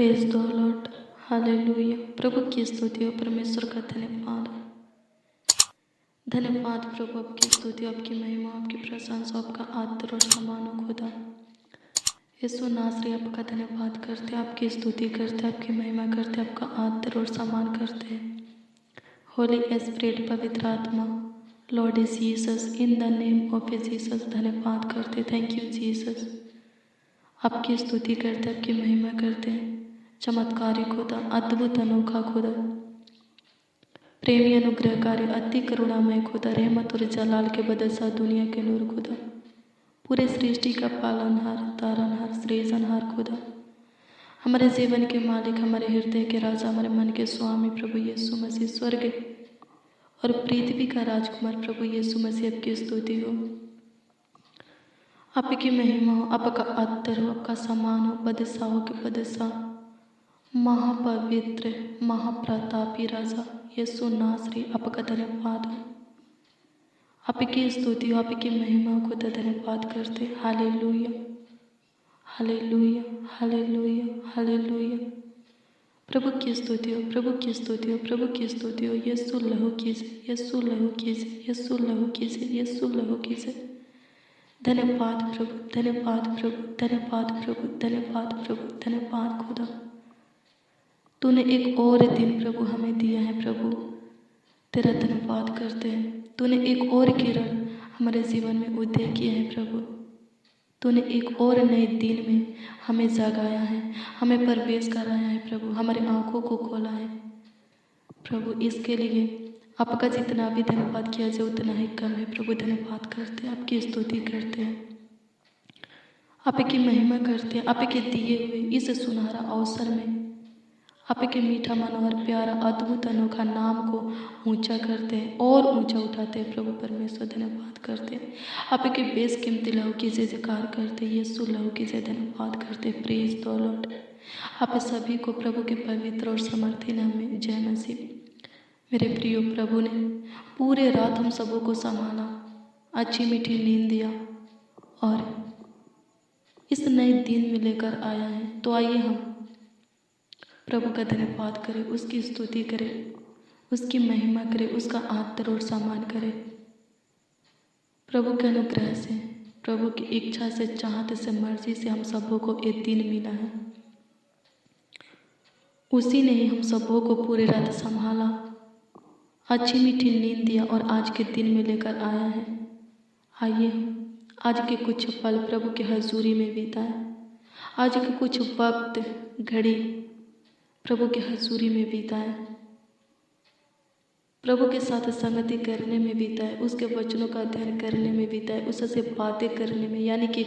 Praise the Lord, hallelujah. प्रभु की स्तुति हो, परमेश्वर का धन्यवाद। धन्यवाद प्रभु, आपकी स्तुति, आपकी महिमा, आपकी प्रशंसा, आपका आदर और सम्मान हो खुदा। यीशु नासरी आपका धन्यवाद करते, आपकी स्तुति करते, आपकी महिमा करते, आपका आदर और सम्मान करते हैं। होली स्पिरिट, पवित्र आत्मा, Lord is Jesus, in the name of Jesus धन्यवाद करते। Thank you Jesus. आपकी स्तुति करते, आपकी महिमा करते हैं। चमत्कारी खुदा, अद्भुत अनोखा खुदा, प्रेमी अनुग्रहकारी, अति करुणामय खुदा, रहमत और जलाल के बदसा, दुनिया के नूर खुदा, पूरे सृष्टि का पालनहार, तारनहार, सृजनहार खुदा, हमारे जीवन के मालिक, हमारे हृदय के राजा, हमारे मन के स्वामी प्रभु यीशु मसीह, स्वर्ग और पृथ्वी का राजकुमार प्रभु यीशु मसीह, आपकी स्तुति हो, आपकी महिमा हो, आपका आदर हो, आपका सम्मान हो, बदसा हो के बदसा, महापवित्र महाप्रतापी राजा यीशु नासरी, आपका धन्यवाद हो, आपकी स्तुति हो, आपकी महिमा को धन्यवाद करते। Hallelujah, hallelujah, hallelujah, hallelujah. प्रभु की स्तुति हो, प्रभु की स्तुति हो, प्रभु की स्तुति हो। यीशु लहू कीजिए, यीशु लहू कीजिए, यीशु लहू कीजिए, यीशु लहू कीजिए। धन्यवाद प्रभु, धन्यवाद प्रभु, धन्यवाद प्रभु, धन्यवाद प्रभु, धन्यवाद खुदा। तूने एक और दिन प्रभु हमें दिया है प्रभु, तेरा धन्यवाद करते हैं। तूने एक और किरण हमारे जीवन में उदय किए हैं प्रभु। तूने एक और नए दिन में हमें जगाया है, हमें प्रवेश कराया है प्रभु, हमारे आंखों को खोला है प्रभु। इसके लिए आपका जितना भी धन्यवाद किया जाए उतना ही कम है प्रभु। धन्यवाद करते हैं, आपकी स्तुति करते हैं, आपकी महिमा करते हैं। आपके दिए हुए इस सुनहरा अवसर में आपके मीठा मनोहर प्यारा अद्भुत अनोखा नाम को ऊंचा करते हैं और ऊंचा उठाते हैं प्रभु परमेश्वर। धन्यवाद करते हैं, आपके बेशकीमती लहू की जय जयकार करते हैं, यीशु लहू की जय धन्यवाद करते हैं। Praise the Lord. आप सभी को प्रभु के पवित्र और समर्थी नाम में जय मसीह। मेरे प्रियो, प्रभु ने पूरे रात हम सबों को संभाला, अच्छी मीठी नींद दिया और इस नए दिन में लेकर आया है। तो आइए हम प्रभु का धन्यवाद करें, उसकी स्तुति करें, उसकी महिमा करें, उसका आदर और सम्मान करें। प्रभु के अनुग्रह से, प्रभु की इच्छा से, चाहत से, मर्जी से हम सबों को एक दिन मिला है। उसी ने ही हम सबों को पूरी रात संभाला, अच्छी मीठी नींद दिया और आज के दिन में लेकर आया है। आइए आज के कुछ पल प्रभु के हजूरी में बिताएं। आज के कुछ वक्त, घड़ी प्रभु के हजूरी में बिताएं, प्रभु के साथ संगति करने में बिताएं, उसके वचनों का अध्ययन करने में बिताएं, उससे बातें करने में यानी कि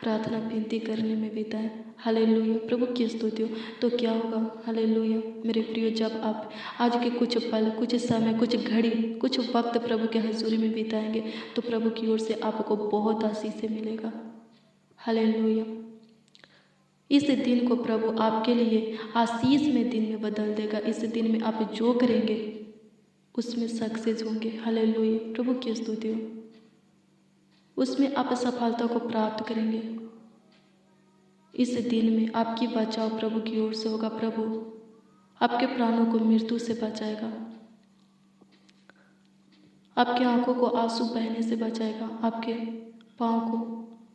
प्रार्थना विनती करने में बिताएं। हालेलुया, प्रभु की स्तुति हो। तो क्या होगा? हालेलुया मेरे प्रियो, जब आप आज के कुछ पल, कुछ समय, कुछ घड़ी, कुछ वक्त प्रभु के हजूरी में बिताएंगे तो प्रभु की ओर से आपको बहुत आशीष मिलेगा। हालेलुया। इस दिन को प्रभु आपके लिए आशीष में दिन में बदल देगा। इस दिन में आप जो करेंगे उसमें सक्सेस होंगे। हालेलुया, प्रभु की स्तुति हो। उसमें आप सफलता को प्राप्त करेंगे। इस दिन में आपकी बचाव प्रभु की ओर से होगा। प्रभु आपके प्राणों को मृत्यु से बचाएगा, आपकी आंखों को आंसू बहने से बचाएगा, आपके पाँव को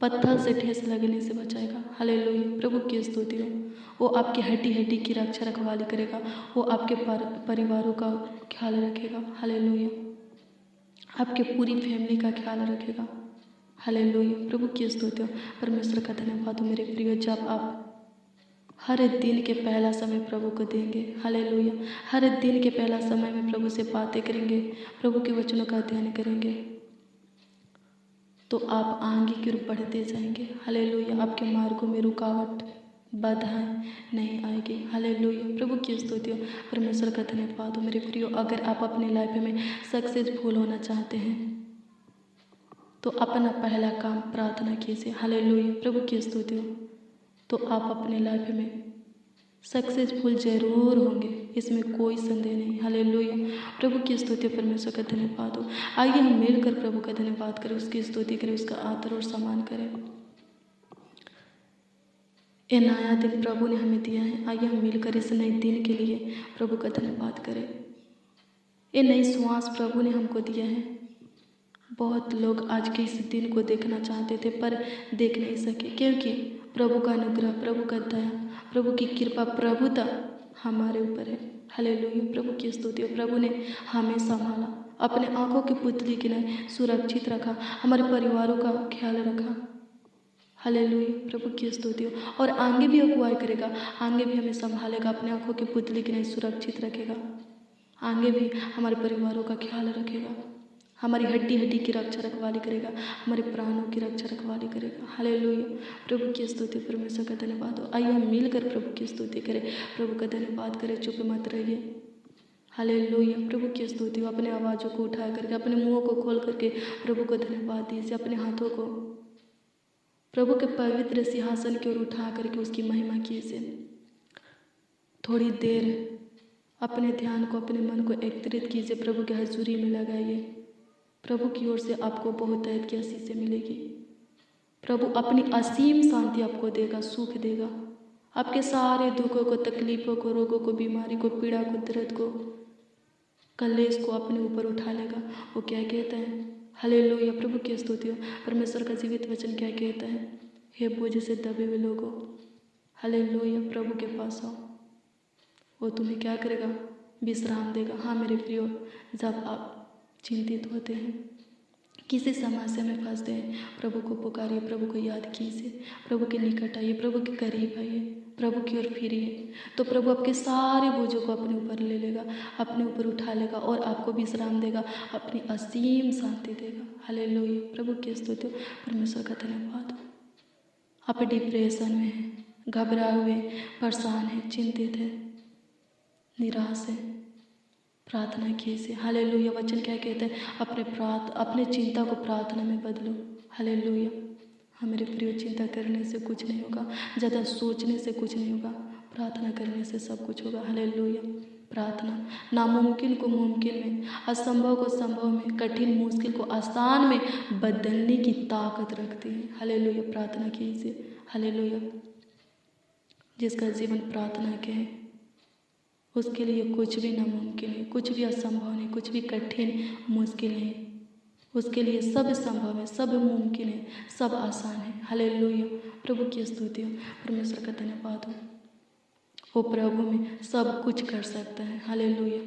पत्थर से ठेस लगने से बचाएगा। हालेलुया, प्रभु की स्तुति हो। वो आपकी हड्डी हड्डी की रक्षा रखवाली करेगा, वो आपके परिवारों का ख्याल रखेगा। हालेलुया, आपके पूरी फैमिली का ख्याल रखेगा। हालेलुया, प्रभु की स्तुति हो। परमेश्वर का धन्यवाद हो मेरे प्रियो, जब आप हर दिन के पहला समय प्रभु को देंगे। हालेलुया, हर दिन के पहला समय में प्रभु से बातें करेंगे, प्रभु के वचनों का अध्ययन करेंगे तो आप आगे की ओर बढ़ते जाएंगे। हालेलुया, आपके मार्गों में रुकावट, बाधाएं नहीं आएगी। हालेलुया, प्रभु की स्तुति हो। परमेश्वर का धन्यवाद हो मेरे प्रियो। अगर आप अपनी लाइफ में सक्सेसफुल होना चाहते हैं तो अपना पहला काम प्रार्थना कीजिए। हालेलुया, प्रभु की स्तुति हो। तो आप अपने लाइफ में सक्सेसफुल जरूर होंगे, इसमें कोई संदेह नहीं। हालेलुया, प्रभु की स्तुति, परमेश्वर का धन्यवाद हो। आइए हम मिलकर प्रभु का धन्यवाद करें, उसकी स्तुति करें, उसका आदर और सम्मान करें। ये नया दिन प्रभु ने हमें दिया है। आइए हम मिलकर इस नए दिन के लिए प्रभु का धन्यवाद करें। ये नई श्वास प्रभु ने हमको दिया है। बहुत लोग आज के इस दिन को देखना चाहते थे पर देख नहीं सके, क्योंकि प्रभु का अनुग्रह, प्रभु का दया, प्रभु की कृपा, प्रभुता हमारे ऊपर है। हालेलुया, प्रभु की स्तुति हो। प्रभु ने हमें संभाला, अपने आंखों की पुतली की नहीं सुरक्षित रखा, हमारे परिवारों का ख्याल रखा। हालेलुया, प्रभु की स्तुति हो। और आगे भी अगुवाई करेगा, आगे भी हमें संभालेगा, अपने आंखों की पुतली की नहीं सुरक्षित रखेगा, आगे भी हमारे परिवारों का ख्याल रखेगा, हमारी हड्डी हड्डी की रक्षा रखवाली करेगा, हमारे प्राणों की रक्षा रखवाली करेगा। हालेलुया, प्रभु की स्तुति, परमेश्वर का धन्यवाद हो। आइए हम मिलकर प्रभु की स्तुति करें, प्रभु का धन्यवाद करें, चुप मत रहिए। हालेलुया, प्रभु की स्तुति हो। अपने आवाज़ों को उठा करके, अपने मुंहों को खोल करके प्रभु को धन्यवाद दीजिए। अपने हाथों को प्रभु के पवित्र सिंहासन की ओर उठा करके उसकी महिमा कीजिए। थोड़ी देर अपने ध्यान को, अपने मन को एकत्रित कीजिए, प्रभु के हजूरी में लगाइए। प्रभु की ओर से आपको बहुतायत की आशीषें मिलेगी। प्रभु अपनी असीम शांति आपको देगा, सुख देगा। आपके सारे दुखों को, तकलीफों को, रोगों को, बीमारी को, पीड़ा को, दर्द को, कलेश को अपने ऊपर उठा लेगा। वो क्या कहता है? हालेलुया, प्रभु की स्तुति हो। परमेश्वर का जीवित वचन क्या कहता है? हे बोझ से दबे हुए लोगों, हालेलुया, प्रभु के पास आओ, वो तुम्हें क्या करेगा? विश्राम देगा। हाँ मेरे प्रियो, जब आप चिंतित होते हैं, किसी समस्या में फंसते हैं, प्रभु को पुकारिए, प्रभु को याद कीजिए, प्रभु के निकट आइए, प्रभु के करीब आइए, प्रभु की ओर फिरिए, तो प्रभु आपके सारे बोझों को अपने ऊपर ले लेगा, अपने ऊपर उठा लेगा और आपको विश्राम देगा, अपनी असीम शांति देगा। हालेलुया, प्रभु की स्तुति, परमेश्वर का धन्यवाद। आप डिप्रेशन में हैं, घबराए हुए, परेशान हैं, चिंतित हैं, निराश है, प्रार्थना कीजिए। हालेलुया, वचन क्या कहते हैं? अपने चिंता को प्रार्थना में बदलो। हालेलुया, हाँ मेरे प्रिय, चिंता करने से कुछ नहीं होगा, ज़्यादा सोचने से कुछ नहीं होगा, प्रार्थना करने से सब कुछ होगा। हालेलुया, प्रार्थना नामुमकिन को मुमकिन में, असंभव को संभव में, कठिन मुश्किल को आसान में बदलने की ताकत रखती है। हालेलुया, प्रार्थना कीजिए। हालेलुया, जिसका जीवन प्रार्थना के है उसके लिए कुछ भी नामुमकिन है, कुछ भी असंभव नहीं, कुछ भी कठिन मुश्किल नहीं, उसके लिए सब संभव है, सब मुमकिन है, सब आसान है। हालेलुया, प्रभु की स्तुति हो, परमेश्वर का धन्यवाद हो। वो प्रभु में सब कुछ कर सकता है। हालेलुया,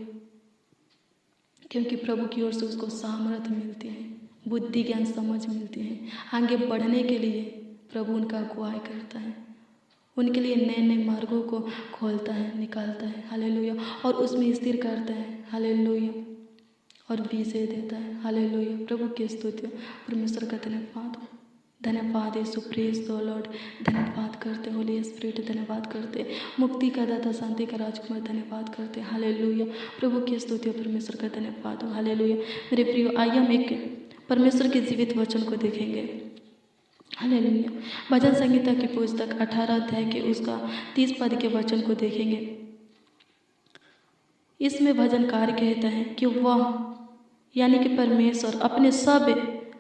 क्योंकि प्रभु की ओर से उसको सामर्थ्य मिलती है, बुद्धि ज्ञान समझ मिलती है। आगे बढ़ने के लिए प्रभु उनका अगुवाई करता है, उनके लिए नए नए मार्गों को खोलता है, निकालता है। हालेलुया, और उसमें स्थिर करता है। हालेलुया, और विजय देता है। हालेलुया, प्रभु की स्तुति, परमेश्वर का धन्यवाद हो। धन्यवाद यीशु, प्रेज द लॉर्ड, धन्यवाद करते होली स्पिरिट, धन्यवाद करते मुक्ति का दाता, शांति का राजकुमार, धन्यवाद करते। हालेलुया, प्रभु की स्तुति, परमेश्वर का धन्यवाद हो। हालेलुया, मेरे प्रियो, आइए हम एक परमेश्वर के जीवित वचन को देखेंगे। हालेलुया, भजन संहिता की पुस्तक 18 अध्याय के उसका 30 पद के वचन को देखेंगे। इसमें भजनकार कहता है कि वह यानी कि परमेश्वर अपने सब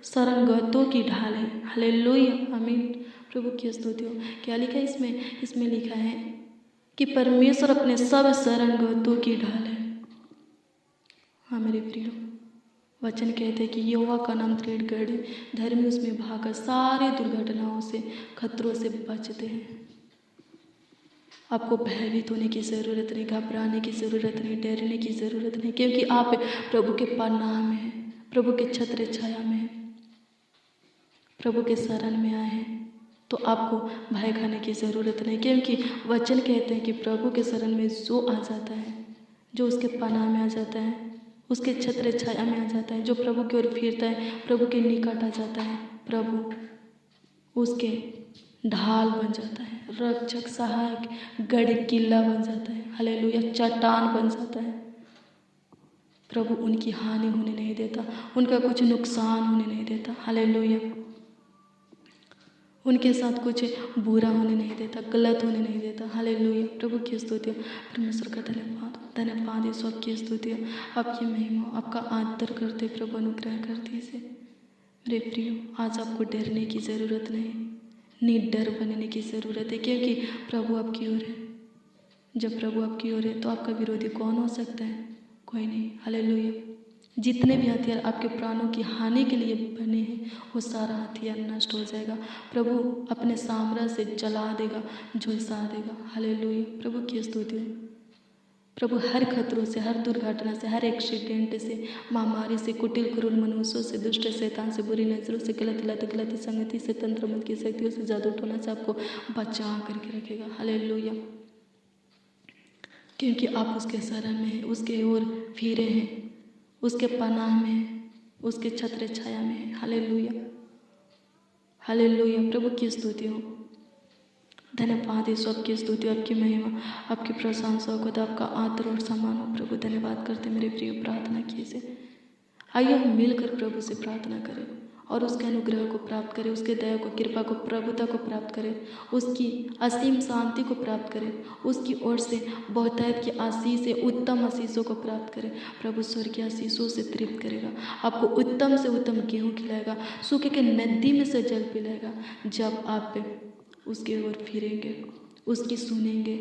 शरणगतों की ढाल है। हालेलुया, आमीन, प्रभु की स्तुति हो। क्या लिखा है इसमें? इसमें लिखा है कि परमेश्वर अपने सब शरणगतों की ढाल है। हाँ मेरे प्रियो, वचन कहते हैं कि यहोवा का नाम दृढ़ गढ़ है, धर्मी उसमें भागकर सारी दुर्घटनाओं से, खतरों से बचते हैं। आपको भयभीत होने की ज़रूरत नहीं, घबराने की ज़रूरत नहीं, डरने की ज़रूरत नहीं, क्योंकि आप प्रभु के पनाह में हैं, प्रभु के छत्र छाया में हैं, प्रभु के शरण में आए हैं। तो आपको भय खाने की ज़रूरत नहीं, क्योंकि वचन कहते हैं कि प्रभु के शरण में जो आ जाता है, जो उसके पनाह में आ जाता है, उसके छत्र छाया में आ जाता है, जो प्रभु की ओर फिरता है, प्रभु के निकट आ जाता है, प्रभु उसके ढाल बन जाता है, रक्षक, सहायक, गढ़, किला बन जाता है। हालेलुया, चट्टान बन जाता है। प्रभु उनकी हानि होने नहीं देता, उनका कुछ नुकसान होने नहीं देता। हालेलुया, उनके साथ कुछ बुरा होने नहीं देता, गलत होने नहीं देता। हालेलुया, प्रभु की स्तुति, परमेश्वर का धन्यवाद, धन्यवाद यीशु, आपकी स्तुति, आपकी महिमा, आपका आदर करते प्रभु, अनुग्रह करते से। मेरे प्रियो, आज आपको डरने की ज़रूरत नहीं, निडर बनने की ज़रूरत है, क्योंकि प्रभु आपकी ओर है। जब प्रभु आपकी ओर है तो आपका विरोधी कौन हो सकता है? कोई नहीं। हालेलुया। जितने भी हथियार आपके प्राणों की हानि के लिए बने हैं, वो सारा हथियार नष्ट हो जाएगा। प्रभु अपने साम्राज्य से जला देगा, झुलसा देगा। हालेलुया। प्रभु की स्तुति हो। प्रभु हर खतरों से, हर दुर्घटना से, हर एक्सीडेंट से, महामारी से, कुटिल क्रूर मनुष्यों से, दुष्ट शैतान से, बुरी नजरों से, गलत लत, गलत संगति से, तंत्र मंत्र की शक्तियों से, जादू टोना से आपको बचा करके रखेगा। हालेलुया। क्योंकि आप उसके शरण में हैं, उसके ओर फिरे हैं, उसके पनाह में हैं, उसके छत्र छाया में हैं। हालेलुया। हालेलुया। प्रभु की स्तुति हो। धन्यवाद यीशु, आपकी स्तुति, आपकी महिमा, आपकी प्रशंसा हो खुदा, आपका आदर और सम्मान हो प्रभु। धन्यवाद करते मेरे प्रिय प्रार्थना किए से। आइए हम मिलकर प्रभु से प्रार्थना करें और उसके अनुग्रह को प्राप्त करें, उसके दया को, कृपा को, प्रभुता को प्राप्त करें, उसकी असीम शांति को प्राप्त करें, उसकी ओर से बहुतायत की आशीष से उत्तम आशीषों को प्राप्त करें। प्रभु स्वर्ग की आशीषों से तृप्त करेगा, आपको उत्तम से उत्तम गेहूँ खिलाएगा, सूखे के नदी में से जल पिलाएगा। जब आप उसके ओर फिरेंगे, उसकी सुनेंगे,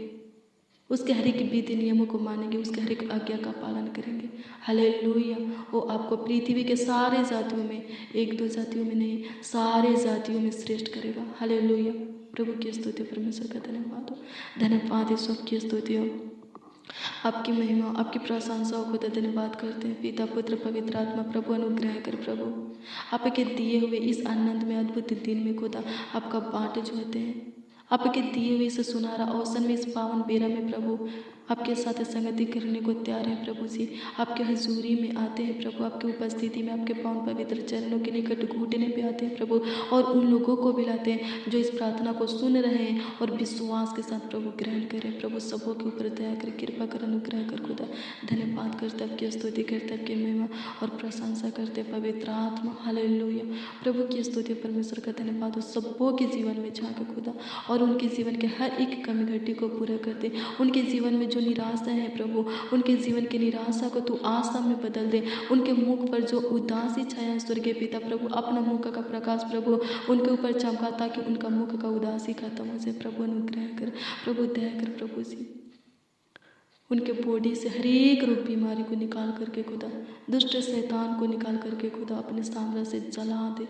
उसके हर एक विधि नियमों को मानेंगे, उसके हर एक आज्ञा का पालन करेंगे। हालेलुया। वो आपको पृथ्वी के सारे जातियों में, एक दो जातियों में नहीं, सारे जातियों में श्रेष्ठ करेगा। हालेलुया। प्रभु की स्तुति, परमेश्वर का धन्यवाद हो। धन्यवाद है, सबकी स्तुति हो, आपकी महिमा, आपकी प्रशंसा हो खुदा। धन्यवाद करते हैं पिता, पुत्र, पवित्र आत्मा। प्रभु अनुग्रह कर प्रभु, आपके दिए हुए इस आनंद में, अद्भुत दिन में खुदा, आपका बाट जो होते हैं, आपके दिए हुए इस सुनहरा अवसर में, इस पावन बेरा में प्रभु आपके साथ संगति करने को तैयार है प्रभु जी। आपके हजूरी में आते हैं प्रभु, आपकी उपस्थिति में, आपके पावन पवित्र चरणों के निकट घुटने पे आते हैं प्रभु, और उन लोगों को भी लाते हैं जो इस प्रार्थना को सुन रहे हैं और विश्वास के साथ प्रभु ग्रहण करें। प्रभु सबों के ऊपर दया कर, कृपा कर, अनुग्रह कर खुदा। धन्यवाद करते, आपकी स्तुति करते, आपकी महिमा और प्रशंसा करते पवित्र आत्मा। हालेलुया। प्रभु की स्तुति, परमेश्वर का धन्यवाद हो। सबों के जीवन में झांक खुदा, और उनके जीवन के हर एक कमी घटी को पूरा करते। उनके जीवन में जो निराशा है प्रभु, उनके जीवन की निराशा को तू आशा में बदल दे। उनके मुख पर जो उदासी छाया है स्वर्गीय पिता प्रभु, अपना मुख का प्रकाश प्रभु उनके ऊपर चमका, ताकि उनका मुख का उदासी खत्म हो जाए। प्रभु अनुग्रह कर, प्रभु दया कर प्रभु जी। उनके बॉडी से हर एक रूप बीमारी को निकाल करके खुदा, दुष्ट शैतान को निकाल करके खुदा अपने साम्राज्य से जला दे।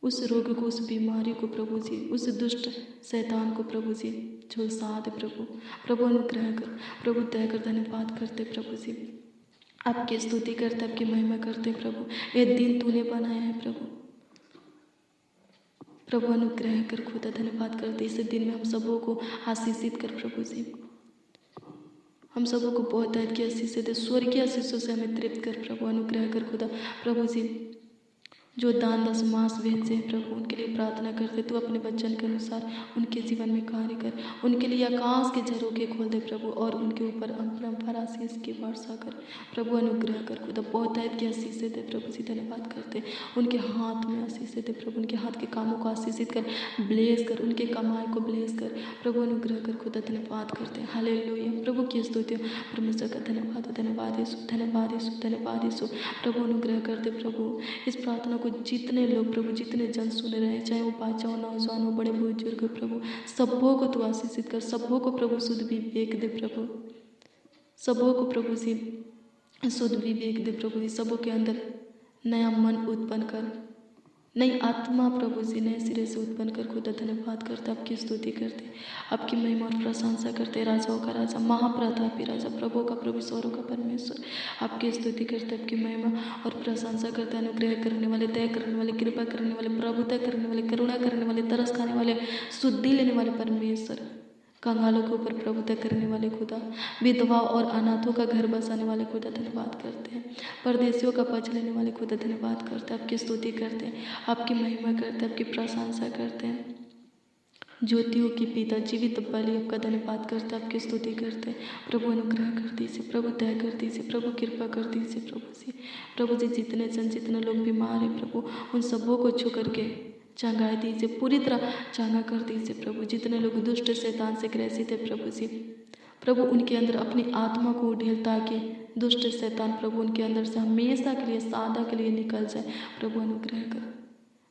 उस रोग को, उस बीमारी को प्रभु जी, उस दुष्ट शैतान को प्रभु जी झुलसा दे प्रभु। प्रभु अनुग्रह कर, प्रभु दया कर। धन्यवाद करते प्रभु जी, आपकी स्तुति करते, आपकी महिमा करते प्रभु। ये दिन तूने बनाया है प्रभु, प्रभु अनुग्रह कर खुदा। धन्यवाद करते, इस दिन में हम सबों को आशीषित कर प्रभु जी। हम सबों को बहुत की आशीष दे, स्वर्गीय आशीषों से हमें तृप्त कर प्रभु। अनुग्रह कर खुदा। प्रभु जी जो दान दशमास भेजे हैं प्रभु, उनके लिए प्रार्थना करते, तू अपने वचन के अनुसार उनके जीवन में कार्य कर। उनके लिए आकाश के झरोखे खोल दे प्रभु, और उनके ऊपर अपरंपार आशीष की वर्षा कर। प्रभु अनुग्रह कर खुदा, बहुतायत की आशीष दे प्रभु जी। धन्यवाद करते, उनके हाथ में आशीष दे प्रभु, उनके हाथ के कामों को आशीषित कर, ब्लेस कर, उनके कमाई को ब्लेस कर। प्रभु अनुग्रह कर खुदा। धन्यवाद करते हैं। हालेलुया। प्रभु की स्तुति, परमेश्वर का धन्यवाद। धन्यवाद यीशु, धन्यवाद यीशु, धन्यवाद यीशु। प्रभु अनुग्रह करते प्रभु, इस प्रार्थना जितने लोग प्रभु, जितने जन सुन रहे हैं, चाहे वो बच्चा हो, नौजवान हो, बड़े बुजुर्ग हो प्रभु, सबों को तू आशीषित कर। सबों को प्रभु शुद्ध विवेक दे प्रभु, सबों को प्रभु जी शुद्ध विवेक दे प्रभु जी। सबों के अंदर नया मन उत्पन्न कर, नई आत्मा प्रभु जी नए सिरे से उत्पन्न कर खुदा। धन्यवाद करते, आपकी स्तुति करते, आपकी महिमा और प्रशंसा करते। राजाओं का राजा, महाप्रतापी राजा, प्रभु का प्रभु, स्वरों का परमेश्वर, आपकी स्तुति करते, आपकी महिमा और प्रशंसा करते। अनुग्रह करने वाले, दया करने वाले, कृपा करने वाले, प्रभुता करने वाले, करुणा करने वाले, तरस खाने वाले, शुद्धि लेने वाले परमेश्वर, कंगालों के ऊपर प्रभुता करने वाले खुदा, विधवा और अनाथों का घर बसाने वाले खुदा। धन्यवाद करते हैं, परदेशियों का पक्ष लेने वाले खुदा। धन्यवाद करते हैं, आपकी स्तुति करते हैं, आपकी महिमा करते हैं, आपकी प्रशंसा करते हैं। ज्योतियों के पिता, जीवित बलि, आपका धन्यवाद करते हैं, आपकी स्तुति करते हैं। प्रभु अनुग्रह कर दीजिए, प्रभु दया कर दीजिए, प्रभु कृपा कर दीजिए प्रभु जी। जितने जन, जितने लोग बीमार हैं प्रभु, उन सबों को छू करके चंगाई दीजिए, पूरी तरह चंगा कर दीजिए प्रभु। जितने लोग दुष्ट शैतान से ग्रसित है प्रभु जी, प्रभु उनके अंदर अपनी आत्मा को उड़ेल, ताकि दुष्ट शैतान प्रभु उनके अंदर से हमेशा के लिए, सादा के लिए निकल जाए। प्रभु अनुग्रह कर,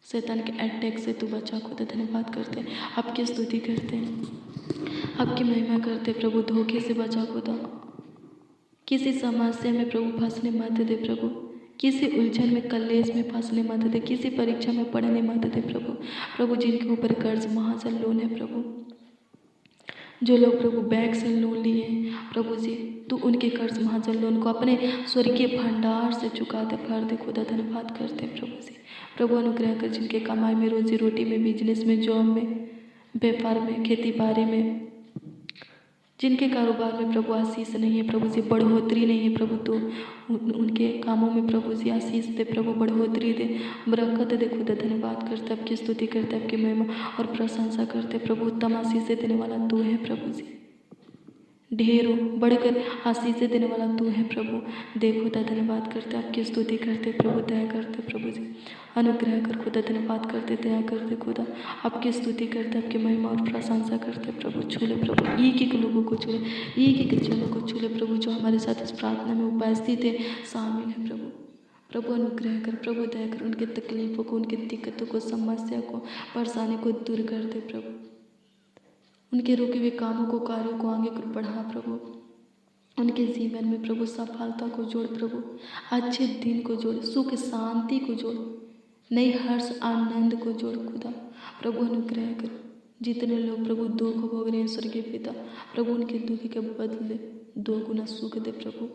शैतान के अटैक से तू बचा खुदा। धन्यवाद करते हैं, आपकी स्तुति करते हैं, आपकी महिमा करते हैं प्रभु। धोखे से बचा खुदा, किसी समस्या में प्रभु फंसने मत दे प्रभु, किसी उलझन में कलेश में फंसने मत दे, किसी परीक्षा में पढ़ने मत दे प्रभु। जिनके ऊपर कर्ज महाजन लोन है प्रभु, जो लोग प्रभु बैंक से लोन लिए हैं प्रभु जी, तू उनके कर्ज महाजन लोन को अपने स्वर्गीय भंडार से चुका दे, भर दे खुदा। धन्यवाद करते हैं प्रभु जी। प्रभु अनुग्रह कर, जिनके कमाई में, रोजी रोटी में, बिजनेस में, जॉब में, व्यापार में, खेती बाड़ी में, जिनके कारोबार में प्रभु आशीष नहीं है प्रभु जी, बढ़ोतरी नहीं है प्रभु, तो उनके कामों में प्रभु जी आशीष दे प्रभु, बढ़ोतरी दे, बरकत दे खुदा। धन्यवाद करते, आपकी स्तुति करते, आपकी महिमा और प्रशंसा करते प्रभु। उत्तम आशीष देने वाला तू है प्रभु जी, ढेरों बढ़कर आशीष देने वाला तू है प्रभु। देव खुदा धन्यवाद करते, आपकी स्तुति करते प्रभु, दया करते प्रभु जी, अनुग्रह कर खुदा। धन्यवाद करते, दया करते खुदा, आपकी स्तुति करते, आपकी महिमा और प्रशंसा करते प्रभु। छूले प्रभु, एक लोगों को छूले, एक जनों को छूले प्रभु, जो हमारे साथ इस प्रार्थना में उपस्थित है, शामिल है प्रभु। अनुग्रह कर प्रभु, दया कर, उनके तकलीफों को, उनकी दिक्कतों को, समस्या को, परेशानी को दूर कर दे प्रभु। उनके रुके हुए कामों को, कार्यों को आगे बढ़ा प्रभु। उनके जीवन में प्रभु सफलता को जोड़ प्रभु, अच्छे दिन को जोड़, सुख शांति को जोड़, नई हर्ष आनंद को जोड़ खुदा। प्रभु अनुग्रह कर, जितने लोग प्रभु दुख भोग रहे हैं स्वर्गीय पिता, प्रभु उनके दुख के बदले 2 गुना सुख दे प्रभु।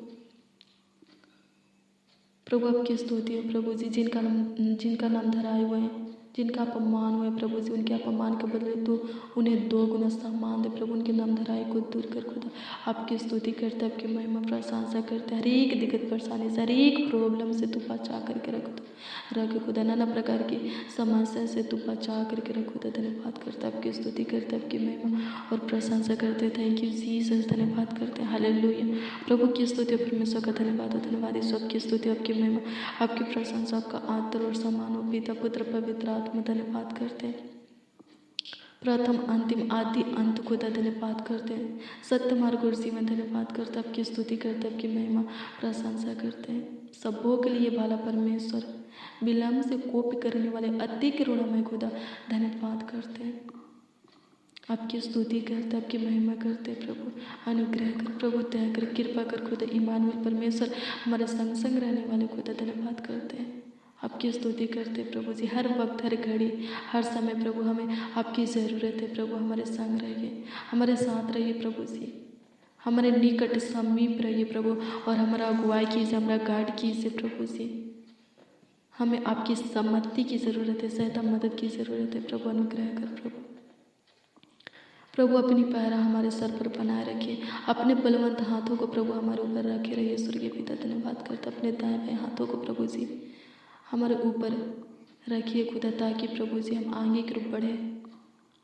प्रभु आपकी स्तुति है प्रभु जी, जिनका नाम धराए हुए हैं, जिनका अपमान हुआ प्रभु जी, उनके अपमान के बदले तो उन्हें 2 गुना सम्मान दे प्रभु। उनके नाम धराए को दूर कर खुदा, आपकी स्तुति करते, आपकी महिमा प्रशंसा करते। हर एक दिक्कत परेशानी से, हर एक प्रॉब्लम से तू बचा करके रख खुदा, नाना प्रकार की समस्या से तू बचा करके रख खुदा। धन्यवाद करते, आपकी स्तुति करते, आपकी महिमा और प्रशंसा करते। थैंक यू जीसस, धन्यवाद करते, हालेलुया। प्रभु की स्तुति, परमेश्वर का धन्यवाद, धन्यवाद यीशु, आपकी स्तुति, आपकी महिमा, आपकी प्रशंसा, आपका आदर और सम्मान हो पिता पुत्र पवित्र आत्मा। धन्यवाद करते हैं, प्रथम अंतिम आदि अंत खुदा। धन्यवाद करते हैं, सत्य मार्ग और जीवन। धन्यवाद करते, आपकी स्तुति करते, आपकी महिमा प्रशंसा करते हैं। सबों के लिए भला परमेश्वर, विलम्ब से कोप करने वाले अति करुणामय खुदा। धन्यवाद करते हैं, आपकी स्तुति करते, आपकी महिमा करते प्रभु। अनुग्रह कर प्रभु, दया कर, कृपा कर खुदा। इमानुएल परमेश्वर, हमारे संग संग रहने वाले खुदा। धन्यवाद करते हैं, आपकी स्तुति करते प्रभु जी। हर वक्त, हर घड़ी, हर समय प्रभु हमें आपकी ज़रूरत है प्रभु। हमारे संग रहिए, हमारे साथ रहिए प्रभु जी, हमारे निकट समीप रहिए प्रभु, और हमारा अगुवाई कीजिए, हमारा गाइड कीजिए प्रभु जी। हमें आपकी सम्मति की ज़रूरत है, सहायता मदद की ज़रूरत है प्रभु। अनुग्रह कर प्रभु, अपनी पैरा हमारे सर पर बनाए रखिए, अपने बलवंत हाथों को प्रभु हमारे ऊपर रखे रहिए स्वर्गीय पिता। धन्यवाद करते, अपने दाएं बाएं हाथों को प्रभु जी हमारे ऊपर रखिए खुदा, ताकि प्रभु जी हम आगे की ओर बढ़े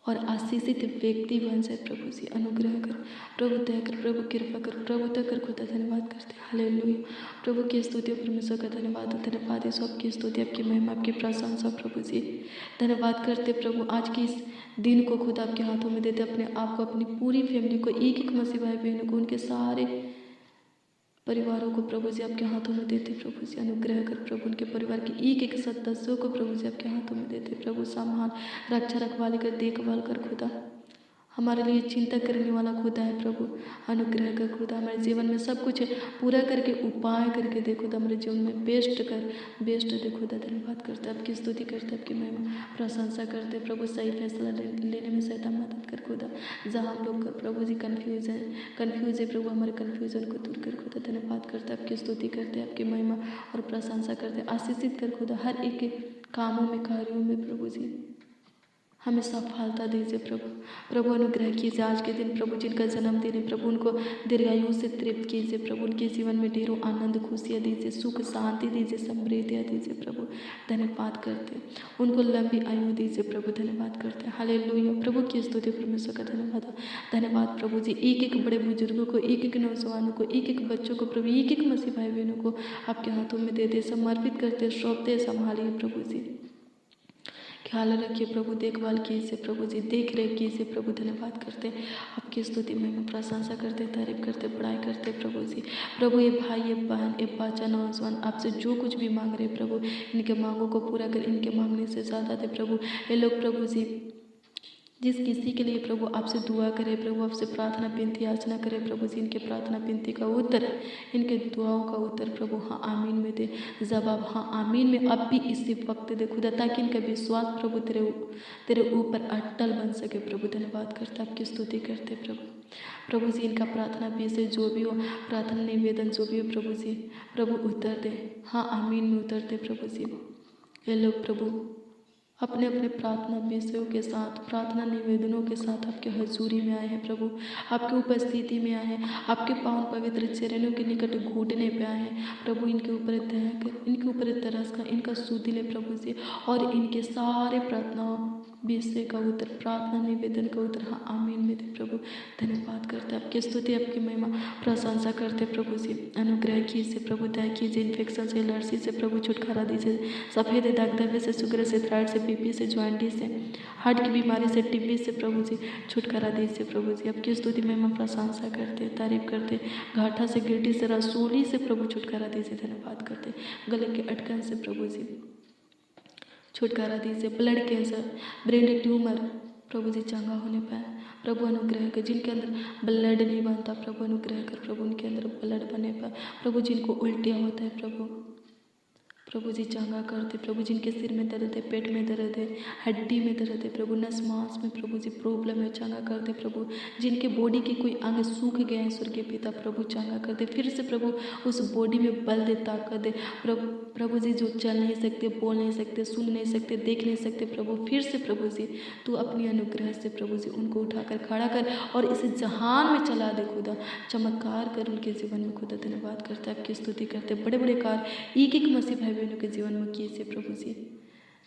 और आशीषित व्यक्ति बन जाए प्रभु जी। अनुग्रह कर प्रभु, दया कर प्रभु, कृपा कर प्रभु, दया कर खुदा। धन्यवाद करते, हालेलुया। प्रभु की स्तुति, परमेश्वर का धन्यवाद, धन्यवाद यीशु, आपकी स्तुति, आपकी महिमा, आपकी प्रशंसा प्रभु जी। धन्यवाद करते प्रभु, आज की इस दिन को खुदा आपके हाथों में देते, अपने आप को, अपनी पूरी फैमिली को, एक एक मसीह भाई बहनों को, उनके सारे परिवारों को प्रभु जी आपके हाथों में देते प्रभु जी। अनुग्रह कर प्रभु, उनके परिवार के एक एक सदस्यों को प्रभु जी आपके हाथों में देते प्रभु। सम्मान, रक्षा, रखवाली कर, देखभाल कर खुदा। हमारे लिए चिंता करने वाला खुदा है प्रभु। अनुग्रह कर खुदा, हमारे जीवन में सब कुछ पूरा करके, उपाय करके दे खुदा, हमारे जीवन में बेस्ट दे खुदा। धन्यवाद करते, आपकी स्तुति करते, आपकी महिमा प्रशंसा करते प्रभु। सही फैसला लेने में सहायता मदद कर खुदा। जहाँ हम लोग प्रभु जी कन्फ्यूज है प्रभु, हमारे कन्फ्यूजन को दूर कर खुदा। धन्यवाद करते, आपकी स्तुति करते, आपकी महिमा और प्रशंसा करते। आशीषित कर खुदा, हर एक कामों में, कार्यों में प्रभु जी हमें सफलता दीजिए प्रभु। अनुग्रह कीजिए आज के दिन प्रभु, जिनका जन्मदिन है प्रभु, उनको दीर्घायु से तृप्त कीजिए प्रभु। उनके जीवन में ढेरों आनंद, खुशियाँ दीजिए, सुख शांति दीजिए, समृद्धियाँ दीजिए प्रभु। धन्यवाद करते, उनको लंबी आयु दीजिए प्रभु। धन्यवाद करते, हालेलुया। प्रभु की स्तुति, परमेश्वर का धन्यवाद प्रभु जी। एक एक बड़े बुजुर्गों को, एक एक नौजवानों को, एक एक बच्चों को प्रभु, एक एक मसीह भाई बहनों को आपके हाथों में देते, समर्पित करते, सौंपते, संभालिए प्रभु जी। ख्याल रखिए प्रभु, देखभाल कीजिए प्रभु जी, देख रेख कीजिए प्रभु। धन्यवाद करते आपकी स्तुति में प्रशंसा करते, तारीफ करते, बड़ाई करते प्रभु जी। प्रभु ये भाई, ये बहन, ये बच्चा, नौजवान आपसे जो कुछ भी मांग रहे प्रभु, इनके मांगों को पूरा कर, इनके मांगने से ज़्यादा दे प्रभु। ये लोग प्रभु जी जिस किसी के लिए प्रभु आपसे दुआ करे प्रभु, आपसे प्रार्थना विनती याचना करे प्रभु जी, इनके प्रार्थना विनती का उत्तर, इनके दुआओं का उत्तर प्रभु हाँ आमीन में दे, जवाब हाँ आमीन में अब भी इसी वक्त दे खुदा, ताकि इनका विश्वास प्रभु तेरे ऊपर अटल बन सके प्रभु। धन्यवाद करते आपकी स्तुति करते प्रभु जी। इनका प्रार्थना विषय जो भी हो, प्रार्थना निवेदन जो भी हो प्रभु जी, प्रभु उत्तर दे हाँ आमीन में उतर दे प्रभु जी। ये लोग प्रभु अपने अपने प्रार्थना विषयों के साथ, प्रार्थना निवेदनों के साथ आपके हजूरी में आए हैं प्रभु, आपकी उपस्थिति में आए हैं, आपके पावन पवित्र चरणों के निकट घुटने पे आए हैं प्रभु। इनके ऊपर दया कर, इनके ऊपर तरस का, इनका सुधि ले प्रभु जी, और इनके सारे प्रार्थनाओं विषय का उत्तर, प्रार्थना निवेदन का उत्तर हाँ आमीन में दे प्रभु। धन्यवाद करते आपकी स्तुति, आपकी महिमा प्रशंसा करते प्रभु जी। अनुग्रह कीजिए प्रभु, दया कीजिए, इन्फेक्शन से, एलर्जी से प्रभु छुटकारा दीजिए, सफ़ेद दाग धब्बे से, शुगर से, थायराइड से, बीपी से, जॉइंटिस से, हार्ट की बीमारी से, टीबी से प्रभु जी छुटकारा दीजिए प्रभु जी। आपकी स्तुति महिमा प्रशंसा करते, तारीफ करते, घाटा से, गिरटी से, रसूली से प्रभु छुटकारा दीजिए। धन्यवाद करते, गले के अटकन से प्रभु जी छुटकारा दीजिए, ब्लड कैंसर, ब्रेन ट्यूमर प्रभु जी चंगा होने पाए प्रभु। अनुग्रह कर, जिनके अंदर ब्लड नहीं बनता प्रभु अनुग्रह कर प्रभु, उनके अंदर ब्लड बने पाए प्रभु। जिनको उल्टियाँ होता है प्रभु जी चंगा करते प्रभु। जिनके सिर में दर्द है, पेट में दर्द है, हड्डी में दर्द है प्रभु, नस मांस में प्रभु जी प्रॉब्लम है, चंगा करते प्रभु। जिनके बॉडी के कोई अंग सूख गए हैं स्वर्गीय पिता प्रभु चंगा करते, फिर से प्रभु उस बॉडी में बल दे, ताकत दे प्रभु जी। जो चल नहीं सकते, बोल नहीं सकते, सुन नहीं सकते, देख नहीं सकते प्रभु, फिर से प्रभु जी तू अपनी अनुग्रह से प्रभु जी उनको उठाकर खड़ा कर और इस जहान में चला दे खुदा, चमत्कार कर उनके जीवन में खुदा। धन्यवाद करते, आपकी स्तुति करते, बड़े बड़े कार्य एक एक मसीह भाई बहनों के जीवन में कीजिए प्रभु जी,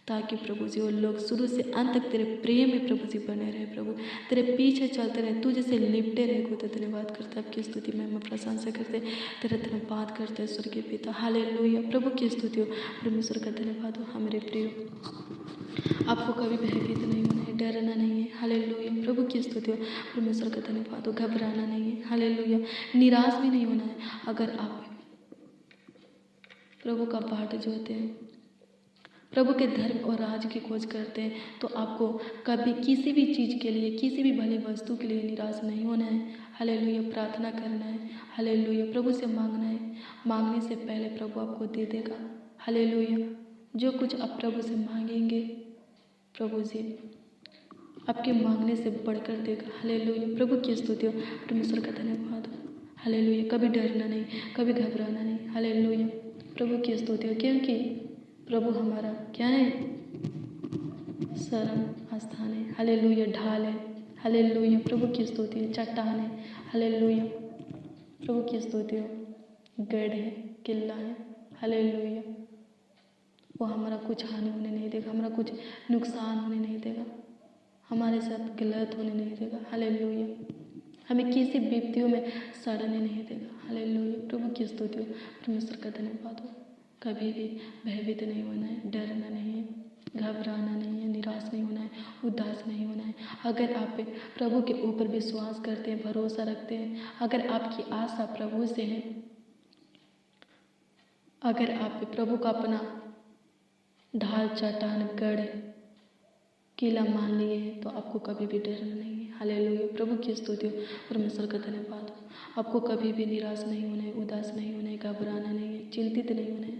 ताकि प्रभु जी वो लोग शुरू से अंत तक तेरे प्रेम में प्रभु जी बने रहे प्रभु, तेरे पीछे चलते रहे, तुझे से लिपटे रहे खुदा। धन्यवाद करते, आपकी स्तुति में हम प्रशंसा करते, तेरा धन्यवाद करते हैं स्वर्गीय पिता। हालेलुया, प्रभु की स्तुति हो, परमेश्वर का धन्यवाद हो। हाँ मेरे प्रिय, आपको कभी भयभीत नहीं होना है, डरना नहीं है। हालेलुया, प्रभु की स्तुति हो, परमेश्वर का धन्यवाद हो। घबराना नहीं है, हालेलुया, निराश भी नहीं होना है। अगर आप प्रभु का बाट जोते हैं, प्रभु के धर्म और राज की खोज करते हैं, तो आपको कभी किसी भी चीज़ के लिए, किसी भी भली वस्तु के लिए निराश नहीं होना है। हालेलुया, प्रार्थना करना है, हालेलुया, प्रभु से मांगना है, मांगने से पहले प्रभु आपको दे देगा। हालेलुया, जो कुछ आप प्रभु से मांगेंगे प्रभु जी आपके मांगने से बढ़कर देगा। हालेलुया, प्रभु की स्तुति हो, परमेश्वर का धन्यवाद हो। हालेलुया, कभी डरना नहीं, कभी घबराना नहीं। हालेलुया, प्रभु की स्तुति हो, क्योंकि प्रभु हमारा क्या है, शरण स्थान है। हालेलुया, ढाल है। हालेलुया, प्रभु की स्तुति है, चट्टान है। हालेलुया, प्रभु की स्तुति हो, गढ़ है, किला है। हालेलुया, वो हमारा कुछ हानि होने नहीं देगा, हमारा कुछ नुकसान होने नहीं देगा, हमारे साथ गलत होने नहीं देगा। हालेलुया, हमें किसी विपत्तियों में सड़ने नहीं देगा। हालेलुया, प्रभु की स्तुति हो, परमेश्वर का धन्यवाद हो। कभी भी भयभीत नहीं होना है, डरना नहीं है, घबराना नहीं है, निराश नहीं होना है, उदास नहीं होना है। अगर आप प्रभु के ऊपर विश्वास करते हैं, भरोसा रखते हैं, अगर आपकी आशा प्रभु से है, अगर आप प्रभु का अपना ढाल, चट्टान, गढ़, किला मान लिए हैं, तो आपको कभी भी डरना नहीं है। हालेलुया, प्रभु की स्तुति हो, परमेश्वर का धन्यवाद हो। आपको कभी भी निराश नहीं होना है, उदास नहीं होना है, घबराना नहीं है, चिंतित नहीं होना है।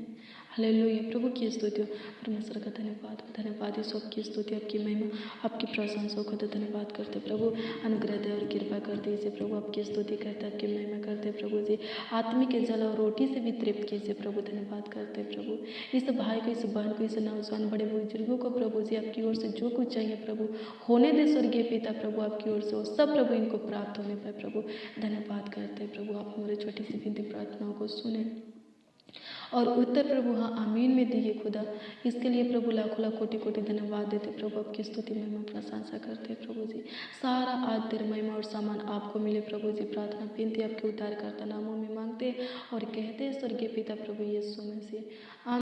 हालेलुया, प्रभु की स्तुति हो, परमेश्वर का धन्यवाद हो। धन्यवाद यीशु, आपकी स्तुति, आपकी महिमा, आपकी प्रशंसा को धन्यवाद करते प्रभु। अनुग्रह दे और कृपा कर दीजिए प्रभु, आपकी स्तुति करते, आपकी महिमा करते प्रभु जी। आत्मिक जल और रोटी से भी तृप्त कीजिए प्रभु। धन्यवाद करते प्रभु, इस भाई को, इस बहन को, इस नौजवान बड़े बुजुर्गों को प्रभु जी आपकी ओर से जो कुछ चाहिए प्रभु होने दे स्वर्गीय पिता प्रभु, आपकी ओर से वो सब प्रभु इनको प्राप्त होने पाए प्रभु। धन्यवाद करते प्रभु, आप हमारे छोटी सी विनती प्रार्थनाओं को सुने और उत्तर प्रभु हाँ आमीन में दिए खुदा। इसके लिए प्रभु लाखों लाख कोटि कोटि धन्यवाद देते प्रभु, आपकी स्तुति महिमा प्रशंसा करते प्रभु जी। सारा आदर महिमा और सामान आपको मिले प्रभु जी। प्रार्थना विनती आपके उद्धारकर्ता नामों में मांगते और कहते स्वर्गीय पिता प्रभु यीशु मसीह।